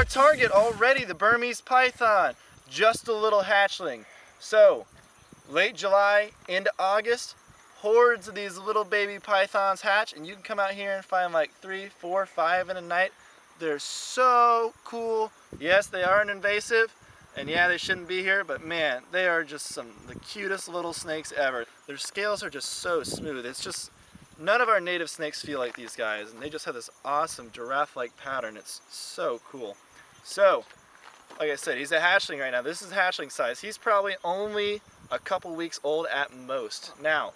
Target already, the Burmese python, just a little hatchling. So late July into August, hordes of these little baby pythons hatch, and you can come out here and find like 3, 4, 5 in a night. They're so cool. Yes, they are an invasive, and yeah, they shouldn't be here, but man, they are just the cutest little snakes ever. Their scales are just so smooth. It's just, none of our native snakes feel like these guys, and they just have this awesome giraffe-like pattern. It's so cool. So, like I said, he's a hatchling right now. This is hatchling size. He's probably only a couple weeks old at most. Now,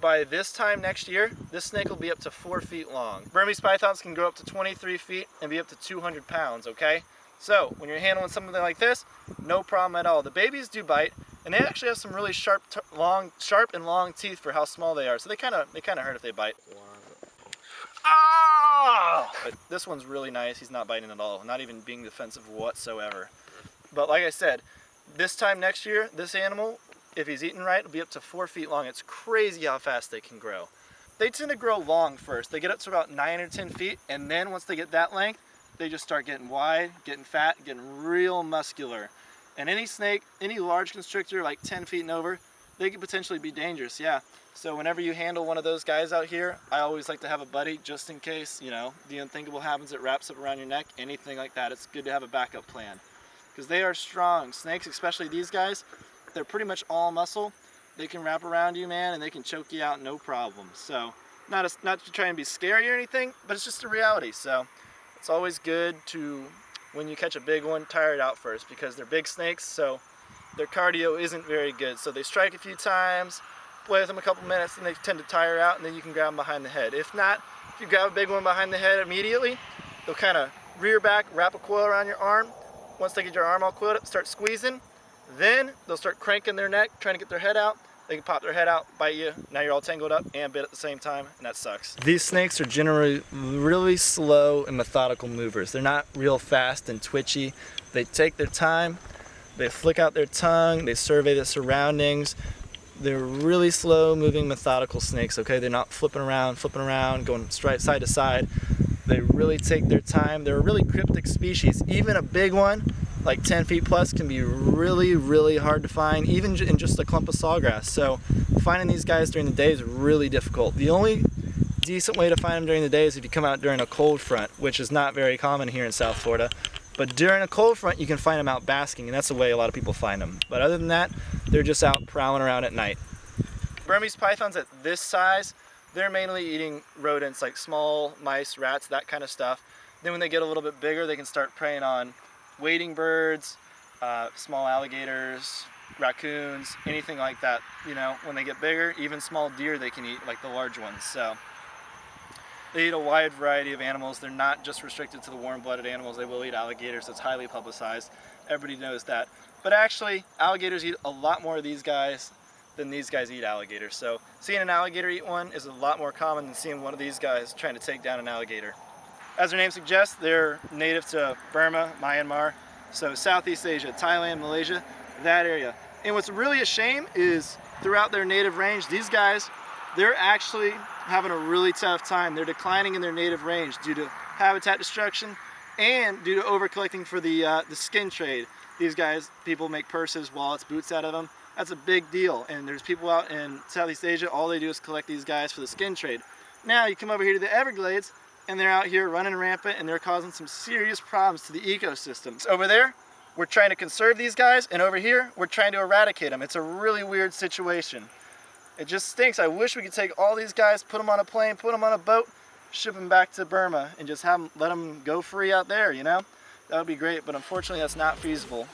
by this time next year, this snake will be up to 4 feet long. Burmese pythons can grow up to 23 feet and be up to 200 pounds, okay? So, when you're handling something like this, no problem at all. The babies do bite, and they actually have some really sharp and long teeth for how small they are. So they kind of hurt if they bite. Ah! But this one's really nice. He's not biting at all, not even being defensive whatsoever. But like I said, this time next year, this animal, if he's eaten right, will be up to 4 feet long. It's crazy how fast they can grow. They tend to grow long first. They get up to about 9 or 10 feet, and then once they get that length, they just start getting wide, getting fat, getting real muscular. And any snake, any large constrictor like 10 feet and over, they could potentially be dangerous, yeah. So whenever you handle one of those guys out here, I always like to have a buddy just in case, you know, the unthinkable happens, it wraps up around your neck, anything like that. It's good to have a backup plan. Because they are strong. Snakes, especially these guys, they're pretty much all muscle. They can wrap around you, man, and they can choke you out no problem. So, not to try and be scary or anything, but it's just a reality. So, it's always good to, when you catch a big one, tire it out first, because they're big snakes, so their cardio isn't very good. So they strike a few times, play with them a couple minutes, and they tend to tire out, and then you can grab them behind the head. If not, if you grab a big one behind the head immediately, they'll kind of rear back, wrap a coil around your arm. Once they get your arm all coiled up, start squeezing, then they'll start cranking their neck, trying to get their head out. They can pop their head out, bite you, now you're all tangled up and bit at the same time, and that sucks. These snakes are generally really slow and methodical movers. They're not real fast and twitchy. They take their time, they flick out their tongue, they survey the surroundings. They're really slow moving, methodical snakes, okay? They're not flipping around, going straight side to side. They really take their time. They're a really cryptic species. Even a big one, like 10 feet plus, can be really, really hard to find, even in just a clump of sawgrass. So finding these guys during the day is really difficult. The only decent way to find them during the day is if you come out during a cold front, which is not very common here in South Florida. But during a cold front, you can find them out basking, and that's the way a lot of people find them. But other than that, they're just out prowling around at night. Burmese pythons at this size, they're mainly eating rodents like small mice, rats, that kind of stuff. Then when they get a little bit bigger, they can start preying on wading birds, small alligators, raccoons, anything like that. You know, when they get bigger, even small deer they can eat, like the large ones. So they eat a wide variety of animals. They're not just restricted to the warm-blooded animals. They will eat alligators. It's highly publicized. Everybody knows that. But actually, alligators eat a lot more of these guys than these guys eat alligators. So seeing an alligator eat one is a lot more common than seeing one of these guys trying to take down an alligator. As their name suggests, they're native to Burma, Myanmar, so Southeast Asia, Thailand, Malaysia, that area. And what's really a shame is throughout their native range, these guys, they're actually having a really tough time. They're declining in their native range due to habitat destruction and due to over-collecting for the skin trade. These guys, people make purses, wallets, boots out of them. That's a big deal. And there's people out in Southeast Asia, all they do is collect these guys for the skin trade. Now you come over here to the Everglades, and they're out here running rampant, and they're causing some serious problems to the ecosystems. Over there, we're trying to conserve these guys, and over here, we're trying to eradicate them. It's a really weird situation. It just stinks. I wish we could take all these guys, put them on a plane, put them on a boat, ship them back to Burma, and just have them, let them go free out there, you know? That would be great, but unfortunately that's not feasible.